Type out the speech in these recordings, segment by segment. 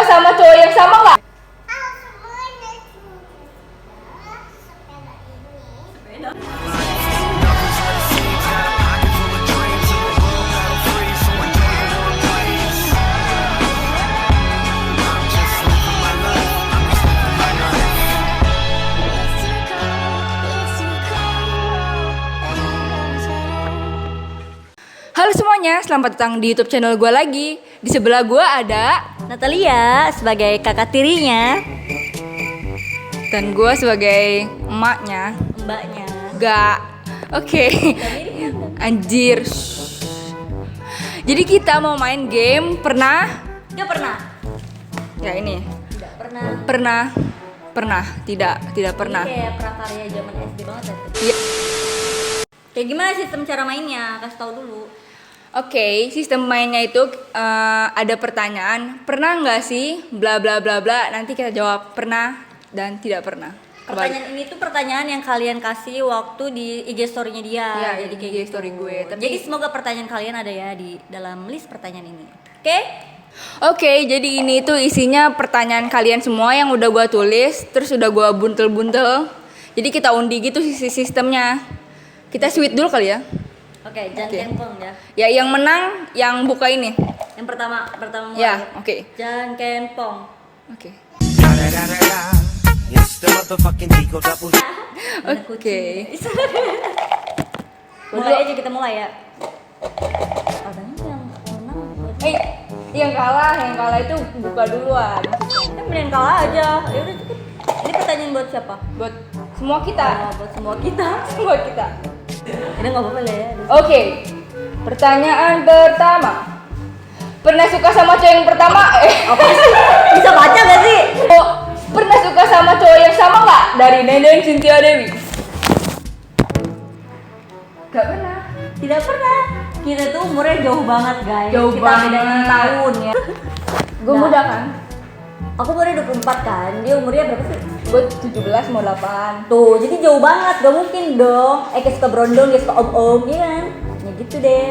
sama cowok yang sama nggak? Halo semuanya, selamat datang di YouTube channel gue lagi. Di sebelah gue ada Natalia sebagai kakak tirinya, dan gue sebagai emaknya. mbaknya. Gak, oke. Anjir. Shh. Jadi kita mau main game pernah? Gak pernah. Ya ini. Tidak pernah. Pernah. Tidak pernah. Ini kayak prakarya zaman SD banget ya. Iya. Kayak gimana sistem cara mainnya? Kasih tahu dulu. Oke, sistem mainnya itu ada pertanyaan. Pernah nggak sih? Bla bla bla bla. Nanti kita jawab pernah dan tidak pernah. Pertanyaan ini tuh pertanyaan yang kalian kasih waktu di IG story-nya dia. Ya, jadi kayak IG gitu. story gue. Jadi semoga pertanyaan kalian ada ya di dalam list pertanyaan ini. Oke? Oke, jadi ini tuh isinya pertanyaan kalian semua yang udah gua tulis, terus udah gua buntel-buntel. Jadi kita undi gitu sistemnya. Kita sweet dulu kali ya. Oke, jangan Oke. kempong ya. Ya, yang menang yang buka ini. Yang pertama mulai. Ya, oke. Jangan kempong. Oke. It's the motherfucking Digo Double. Oke. Mulai aja, kita mulai ya. Katanya yang menang buat Yang kalah itu buka duluan. kita mending kalah aja. Ya udah cukup. Ini pertanyaan buat siapa? Buat semua kita. Buat semua kita. Semua kita. Ini nggak apa-apa lah ya. Oke. Pertanyaan pertama. Pernah suka sama cowok yang pertama? Apa sih? Bisa baca nggak sih? Oh, pernah suka sama cowok yang sama nggak? Dari Nenden Cynthia Dewi. Gak pernah. Tidak pernah. Kita tuh umurnya jauh banget guys. Jauh kita banget. beda 6 tahun ya. Gue Nah. muda kan? Aku umurnya 24 kan. Dia umurnya berapa sih? Gue 17 mau 8. Tuh, jadi jauh banget. Gak mungkin dong. Kayak suka berondong, dia suka om-om, ya kan? Ya gitu deh.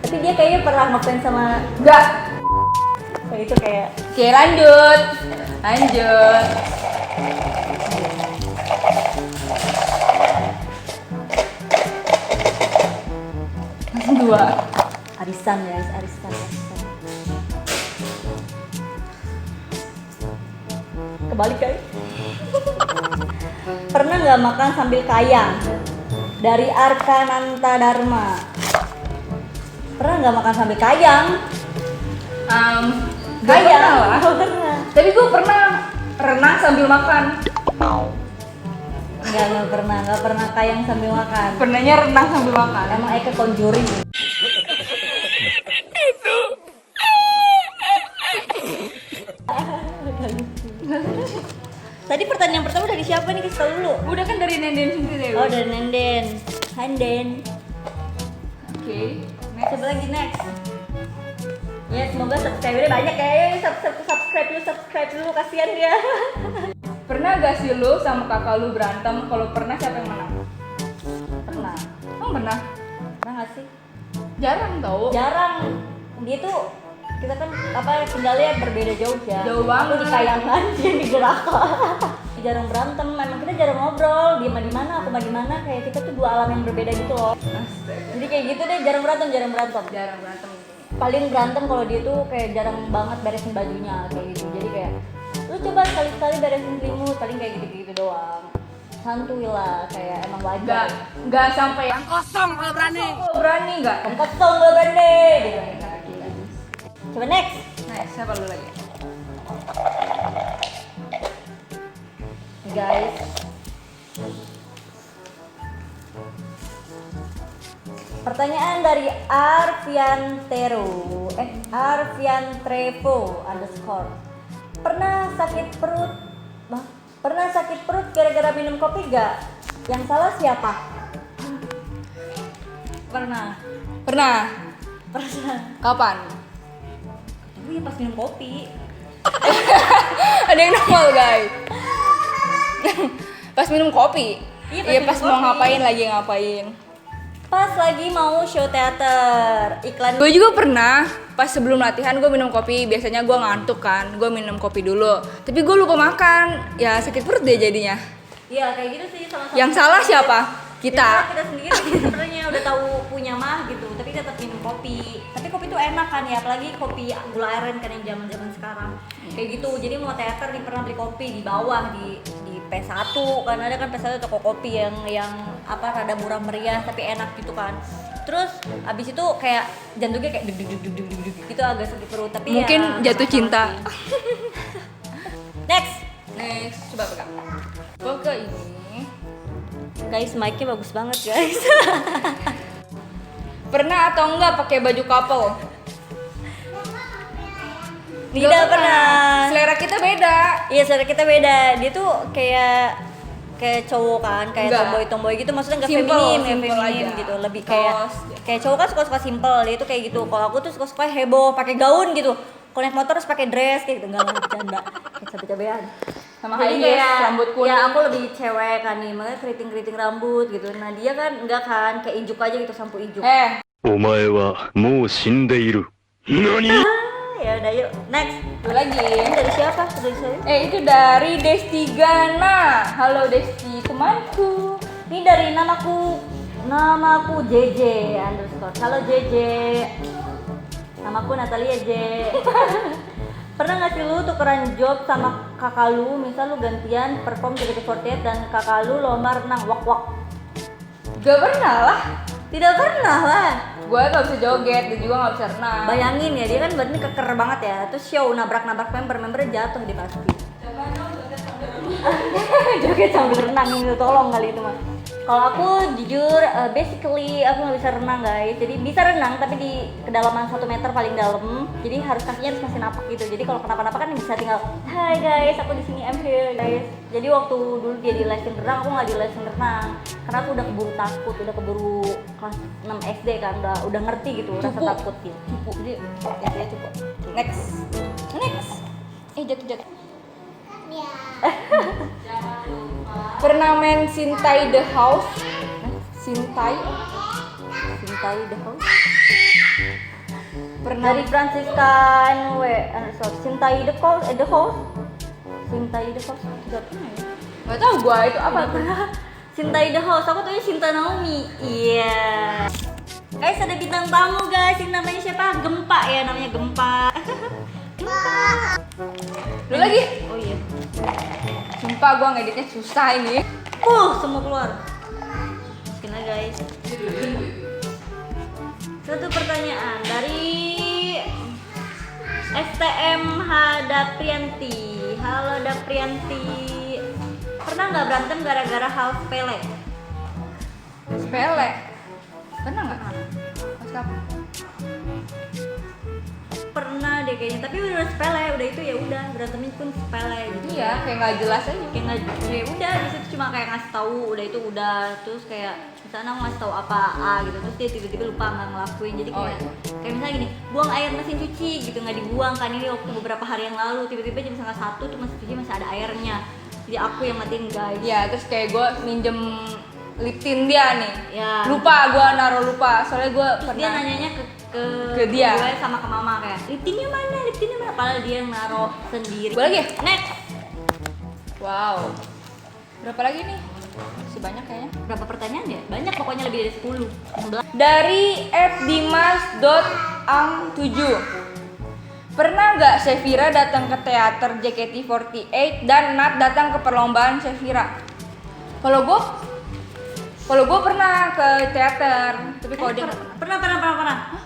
Tapi dia kayaknya pernah ngefans sama Enggak. kayak itu kayak. Oke, lanjut. Langsung dua. Arisan guys, arisan. Kebalik guys. Pernah nggak makan sambil kayang? Dari Arkananta Dharma. Pernah nggak makan sambil kayang? Gak pernah lah. Oh, pernah. Tapi gue pernah renang sambil makan. Nggak pernah kayang sambil makan. Pernahnya renang sambil makan. Emang Eka conjuring. Tadi pertanyaan pertama dari siapa nih? Kasih tau dulu. Udah kan dari Nenden sendiri. Oh, dari Nenden. Handen. Oke. Coba lagi next. Ya semoga subscribernya banyak ya. Subscribe dulu, kasihan dia. Pernah gak sih lu sama kakak lu berantem? Kalau pernah siapa yang menang? Pernah. Oh pernah. Pernah nggak sih? Jarang tau. Jarang. Dia tuh kita kan tinggalnya berbeda jauh ya. Jauh banget. Aku di Kayangan, dia di Gerakan. Jarang berantem, memang kita jarang ngobrol. Dia mah di mana, aku mah di mana. Kayak kita tuh dua alam yang berbeda gitu loh. Astaga. Jadi kayak gitu deh, jarang berantem. Jarang berantem. Paling berantem kalau dia tuh kayak jarang banget beresin bajunya kayak gitu. Jadi kayak lu coba sekali-sekali beresin selimut, paling kayak gitu-gitu doang. Santuy lah, kayak emang wajar. Gak sampai yang kosong kalau berani. Kalau berani gak? Kosong gak berani. Gitu. Coba next. Nah, siapa lu lagi? Guys, pertanyaan dari Arviantrevo _ pernah sakit perut gara-gara minum kopi gak? Yang salah siapa? Pernah. Kapan? Tapi pas minum kopi. Ada yang nongol guys. Pas minum kopi. Iya, Iya pas minum mau kopi. ngapain. Pas lagi mau show teater, iklan. Gue juga pernah pas sebelum latihan gue minum kopi. Biasanya gue ngantuk kan, gue minum kopi dulu. Tapi gue lupa makan, ya sakit perut deh jadinya. Iya kayak gitu sih sama-sama. Yang salah siapa? Kita Kita. sendiri sebenarnya udah tahu punya mah gitu, tapi tetap minum kopi. Tapi kopi tuh enak kan ya, apalagi kopi gula aren kan yang zaman sekarang. Kayak gitu. Jadi mau teater nih pernah beli kopi di bawah di P1 kan ada kan P1 toko kopi yang apa rada murah meriah tapi enak gitu kan. Terus abis itu kayak jantungnya kayak deg gitu agak sakit perut tapi Mungkin ya, jatuh cinta. Next. Next, coba pegang. Gue ke ini. Guys, mic-nya bagus banget guys. Pernah atau enggak pakai baju couple? Tidak pernah. Selera kita beda. Iya, selera kita beda. Dia tuh kayak cowok kan, kayak Enggak. tomboy gitu, maksudnya nggak Simple, feminim, simple aja. gitu, lebih Tos. kayak cowok kan suka simple, dia tuh kayak gitu. Kalau aku tuh suka heboh, pakai gaun gitu. Kalau naik motor harus pakai dress kayak gitu, enggak bercanda, kayak cabe-cabean. Sama Jadi high heels, rambut kuning. Ya aku lebih cewek kan nih, makanya keriting rambut gitu. Nah dia kan enggak kan, kayak ijuk aja gitu, sampo ijuk. お前はもう死んでいる。何 Ya udah yuk, next. Satu lagi. Ini dari siapa? Dari saya? Itu dari Destigana. Halo Desti, temanku. Ini dari namaku JJ underscore. Halo JJ. Namaku Natalia J. Pernah nggak sih lu tukeran job sama kakak lu? Misal lu gantian perform JKT48 dan kakak lu lomba renang wak. Gak pernah lah. Tidak pernah lah. Gue gak bisa joget dan juga gak bisa renang. Bayangin ya, dia kan berarti keker banget ya. Terus show nabrak membernya jatuh dia pasti. Joget sambil renang itu tolong kali itu mah. Kalau aku jujur basically aku nggak bisa renang guys. Jadi bisa renang tapi di kedalaman 1 meter paling dalam. Jadi harus kakinya harus masih napak gitu. Jadi kalau kenapa-napa kan bisa tinggal hai guys aku di sini I'm here guys. Jadi waktu dulu dia di lesin renang aku nggak di lesin renang karena aku udah keburu takut, udah keburu kelas 6 SD kan udah ngerti gitu rasa Cupu. takut gitu. Cupu. Jadi ya cupu. Next. Jatuh. Pernah main Sintai The House? Sintai Cintai the house. pernah Dari Franciscan Cintai the house, Cintai the house. Tidak pernah ya? Gak tau gue itu apa. Cintai the house, aku tuh Cinta Naomi. Iya. Guys ada bintang tamu guys, ini namanya siapa? Gempa ya, namanya Gempa. Lu lagi? Oh iya. Sumpah gue ngeditnya susah ini. Semua keluar. Masukin aja guys. Satu pertanyaan dari STMH Daprianti. Halo Daprianti. Pernah nggak berantem gara-gara hal sepele? Sepele. Pernah gak? Pas kapan? Pernah deh kayaknya, tapi udah sepele, udah itu ya udah berantemnya pun sepele gitu. Iya, kayak gak jelas aja. Kayak nggak ya udah di situ cuma kayak ngasih tahu udah itu udah terus kayak misalnya aku ngasih tahu apa gitu terus dia tiba-tiba lupa nggak ngelakuin jadi kayak kayak misalnya gini buang air mesin cuci gitu nggak dibuang kan ini waktu beberapa hari yang lalu tiba-tiba jam 1:30 tuh mesin cuci masih ada airnya jadi aku yang matiin guys. Iya, terus kayak gue minjem lip tint dia nih. Ya. Lupa, gue naruh lupa. Soalnya gue Terus pernah. dia nanyanya ke dia. gue sama ke mama kayak lip tintnya mana padahal dia yang naruh sendiri. Gue lagi? Next. Wow. Berapa lagi nih? Masih banyak kayaknya. Berapa pertanyaan ya? Banyak pokoknya lebih dari 10. 11. Dari @dimas.ang7. Pernah nggak Shafira datang ke teater JKT48 dan Nat datang ke perlombaan Shafira? Kalau gue pernah ke teater, tapi kalau dia nggak pernah. Pernah.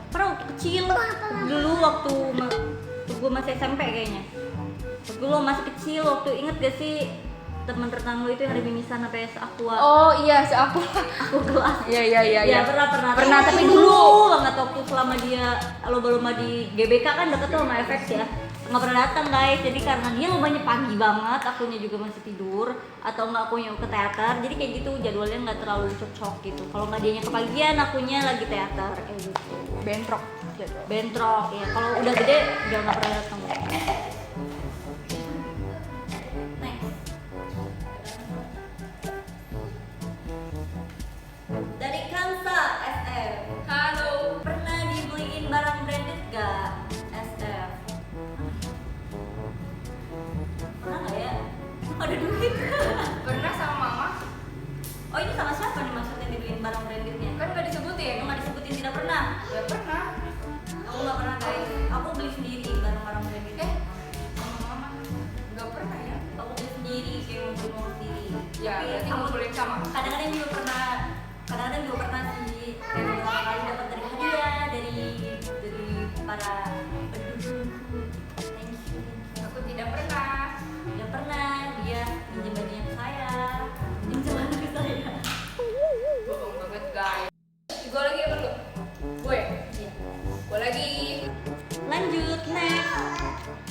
Pernah waktu kecil dulu waktu gue masih SMP kayaknya. Waktu lu masih kecil waktu inget gak sih teman renang lu itu yang ada mimisan sampai seakua. Oh iya, aku. Aku kelas. Iya. Ya pernah. Pernah, tapi dulu banget waktu selama dia lomba-lomba di GBK kan deket tuh sama FX ya. Nggak pernah datang guys, jadi karena dia lombanya pagi banget, akunya juga masih tidur atau nggak akunya ke teater, jadi kayak gitu jadwalnya nggak terlalu cocok gitu. Kalau nggak dianya kepagian, akunya lagi teater kayak gitu. bentrok. Bentrok ya. Kalau udah gede dia nggak pernah datang. Dari Kansa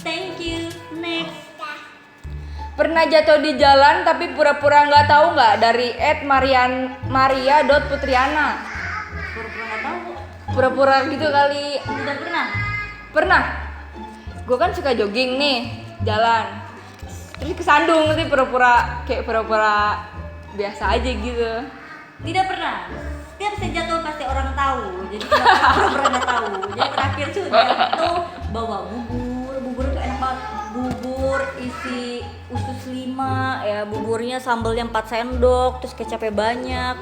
Thank you. Next. Pernah jatuh di jalan tapi pura-pura nggak tahu nggak? Dari @maria.putriana. Pura-pura nggak tahu. Pura-pura gitu kali. Tidak pernah. Pernah. Gue kan suka jogging nih, jalan. Terus kesandung nanti pura-pura biasa aja gitu. Tidak pernah. Setiap saya jatuh pasti orang tahu. Jadi tidak pernah nggak tahu. Jadi terakhir tuh jatuh bawa bubur tuh enak banget. Bubur isi usus 5 ya, buburnya sambalnya 4 sendok, terus kecapnya banyak.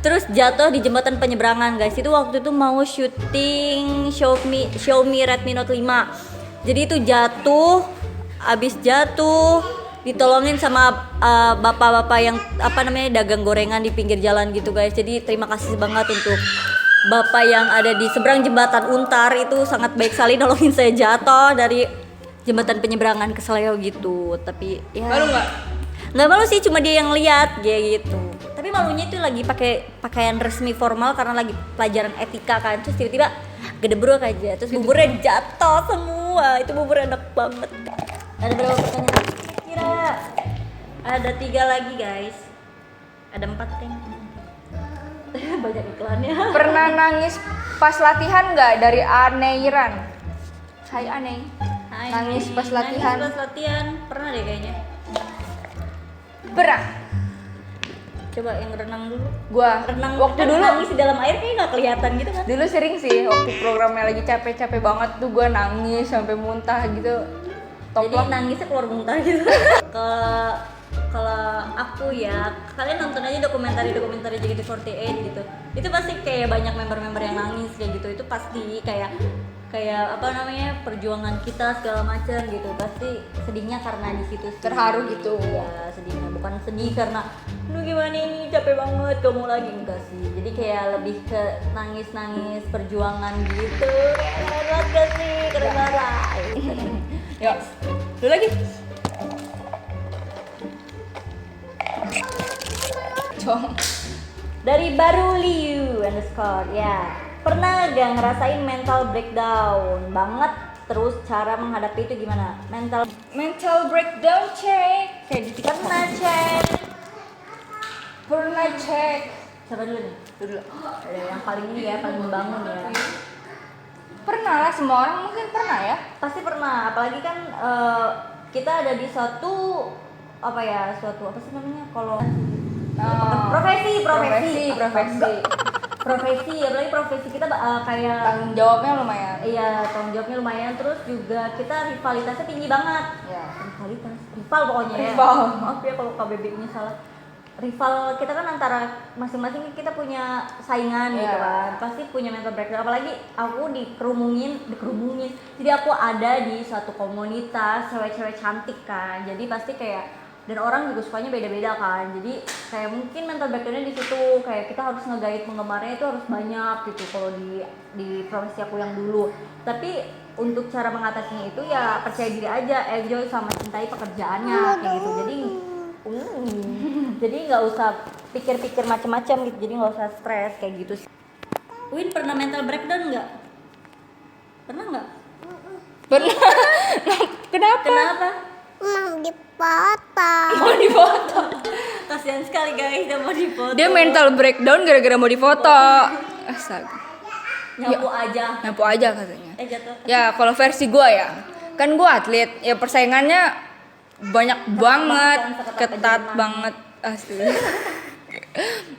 Terus jatuh di jembatan penyeberangan, guys. Itu waktu itu mau syuting Xiaomi Redmi Note 5. Jadi itu abis jatuh ditolongin sama bapak-bapak yang dagang gorengan di pinggir jalan gitu, guys. Jadi terima kasih banget untuk bapak yang ada di seberang jembatan Untar, itu sangat baik sekali nolongin saya jatuh dari jembatan penyeberangan ke Seleo gitu. Tapi ya Malu nggak? nggak malu sih, cuma dia yang lihat kayak gitu. Tapi malunya itu lagi pakai pakaian resmi formal karena lagi pelajaran etika kan. Terus tiba-tiba gedebrok aja, terus buburnya jatuh semua. Itu bubur enak banget. Ada berapa pertanyaan kira? Ada 3 lagi, guys. Ada 4 kan? Banyak iklannya. Pernah nangis pas latihan nggak? Dari Aneiran. Hai Anei. Hai, Nangis pas latihan. Nangis pas latihan. Pernah deh kayaknya. Pernah. Coba yang renang dulu. Gua Renang waktu kan dulu nangis di dalam air kayak nggak kelihatan gitu kan? dulu sering sih waktu programnya lagi capek-capek banget tuh gua nangis sampai muntah gitu. Jadi Toplok. nangisnya keluar muntah gitu. Kalau aku ya, kalian nonton aja dokumenter JKT48 gitu. Itu pasti kayak banyak member-member yang nangis kayak gitu. Itu pasti kayak perjuangan kita segala macam gitu. Pasti sedihnya karena di situ sih. Terharu gitu. Ya, sedihnya bukan sedih karena lu gimana ini capek banget kamu lagi, enggak sih. Jadi kayak lebih ke nangis-nangis perjuangan gitu. Keren banget gak sih? Keren banget. Yuk. Dulu lagi. Cong. Dari Baruliu _ ya, pernah gak ngerasain mental breakdown banget? Terus cara menghadapi itu gimana? Mental breakdown check. Kayak gitu. Pernah cek. Siapa dulu nih? Dulu. Ada yang paling ini ya, paling membangun ya. Pernah lah, semua orang mungkin pernah ya. Pasti pernah, apalagi kan kita ada di suatu apa sih namanya kalau profesi, apalagi profesi kita kayak Tanggung jawabnya lumayan. iya, tanggung jawabnya lumayan, terus juga kita rivalitasnya tinggi banget. Ya. Rival pokoknya ya. Rival. Maaf ya kalau KBB-nya salah. Rival kita kan antara masing-masing kita punya saingan gitu kan. Pasti punya mental breakdown, apalagi aku dikerumungin. Jadi aku ada di suatu komunitas cewek-cewek cantik kan. Jadi pasti kayak, dan orang juga sukanya beda-beda kan. Jadi kayak mungkin mental breakdown-nya di situ, kayak kita harus nge-guide penggemarnya itu harus banyak gitu kalau di profesi aku yang dulu. Tapi untuk cara mengatasinya itu ya percaya diri aja, enjoy sama cintai pekerjaannya kayak gitu. Jadi nggak usah pikir-pikir macam-macam gitu. Jadi nggak usah stres kayak gitu. Win pernah mental breakdown nggak? Pernah nggak? Pernah. Kenapa? Mau difoto. Kasihan sekali guys, dia mau dipoto. Dia mental breakdown gara-gara mau difoto. Astaga. Nyapu Nyapu aja katanya. jatuh. Ya kalau versi gua ya, kan gua atlet, ya persaingannya banyak banget, ketat banget, asli.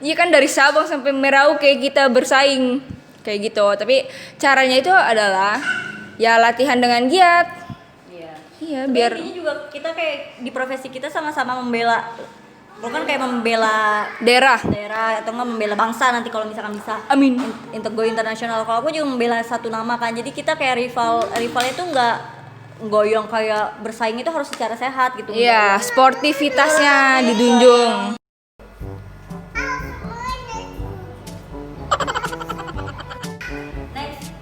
Iya kan dari Sabang sampai Merauke kita bersaing kayak gitu. Tapi caranya itu adalah ya latihan dengan giat. Iya, biar Intinya juga kita kayak di profesi kita sama-sama membela, bukan kayak membela daerah. atau enggak membela bangsa nanti kalau misalkan bisa. Amin. Untuk go internasional. Kalau aku juga membela satu nama kan. Jadi kita kayak rivalnya itu enggak goyang, kayak bersaing itu harus secara sehat gitu. Iya, sportivitasnya dijunjung. Next.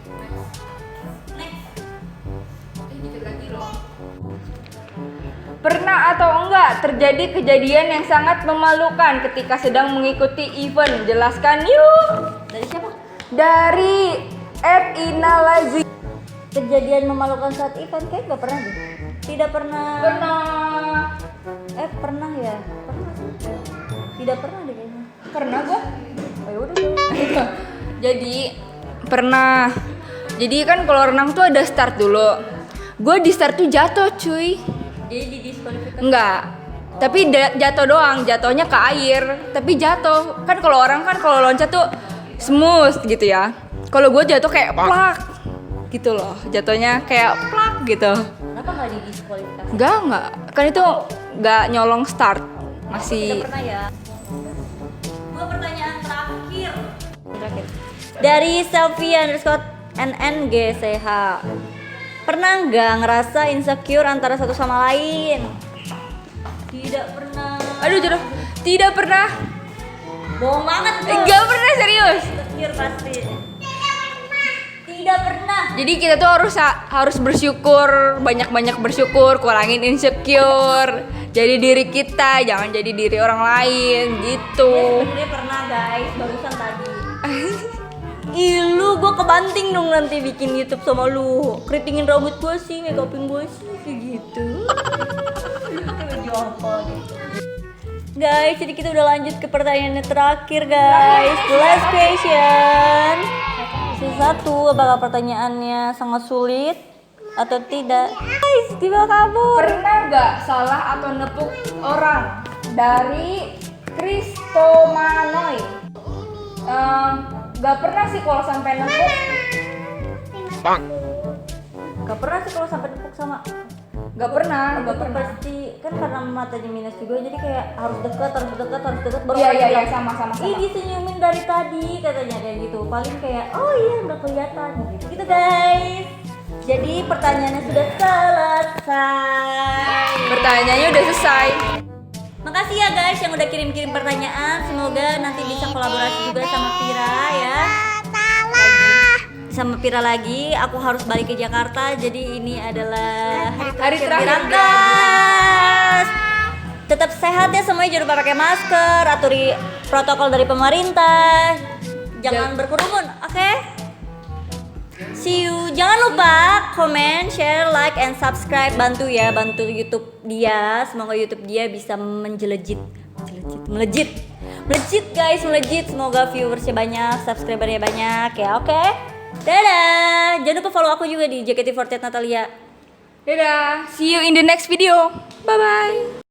Pernah atau enggak terjadi kejadian yang sangat memalukan ketika sedang mengikuti event? Jelaskan yuk. Dari siapa? Dari @inalazi. Kejadian memalukan saat event kayak gak pernah deh. Tidak pernah. Pernah ya? Pernah sih. Tidak pernah deh kayaknya. Pernah gua. Oh ya udah dong. Jadi pernah. Jadi kan kalau renang tuh ada start dulu. Gue di start tuh jatuh cuy. Jadi di diskualifikasi. Enggak. Tapi jatuh doang, jatuhnya ke air. Tapi jatuh. Kan kalau orang kan kalau loncat tuh smooth gitu ya. Kalau gue jatuh kayak plak gitu loh. Jatuhnya kayak plak gitu. Kenapa nggak di diskualifikasi? Enggak. Kan itu enggak nyolong start. Masih Tidak pernah ya. Dua pertanyaan terakhir. Dari Selfie_NNGCH. Pernah nggak ngerasa insecure antara satu sama lain? Tidak pernah. aduh jodoh. Tidak pernah. Bohong banget tuh. Enggak pernah serius. Insecure pasti. Tidak pernah. Jadi kita tuh harus bersyukur, banyak-banyak bersyukur, kurangin insecure. Jadi diri kita, jangan jadi diri orang lain gitu. Ya sebenarnya pernah guys, barusan tadi. Ih lu, gue kebanting dong nanti bikin YouTube sama lu. Keritingin rambut gue sih, make upin gue sih, kayak gitu. Lu pakai baju apa gitu. Guys, jadi kita udah lanjut ke pertanyaan yang terakhir guys. The last question. Satu, apakah pertanyaannya sangat sulit atau tidak? Guys, tiba kabur. Pernah nggak salah atau nepuk orang? Dari Kristomanoy. Nggak pernah sih kalau sampai nepuk. Gak pernah sih kalau sampai nepuk sama. Nggak pernah. Pasti kan karena matanya minus juga, jadi kayak harus dekat baru Iya, orang iya, bilang, sama. ih disenyumin dari tadi katanya kayak gitu. Paling kayak oh iya nggak kelihatan gitu guys. Jadi pertanyaannya sudah selesai. Pertanyaannya udah selesai. Makasih ya guys yang udah kirim-kirim pertanyaan. Semoga nanti bisa kolaborasi juga sama Pira ya. Sama Pira lagi, aku harus balik ke Jakarta. Jadi ini adalah Hari terakhir. Dirangkas. Tetap sehat ya semuanya, jangan lupa pakai masker, aturi protokol dari pemerintah. Jangan berkerumun, oke? See you. Jangan lupa comment, share, like, and subscribe. Bantu ya, bantu YouTube dia. Semoga YouTube dia bisa melejit guys, melejit. Semoga viewersnya banyak, subscribernya banyak ya, oke? Dadah. Jangan lupa follow aku juga di JKT48 Natalia. Dadah. See you in the next video. Bye bye.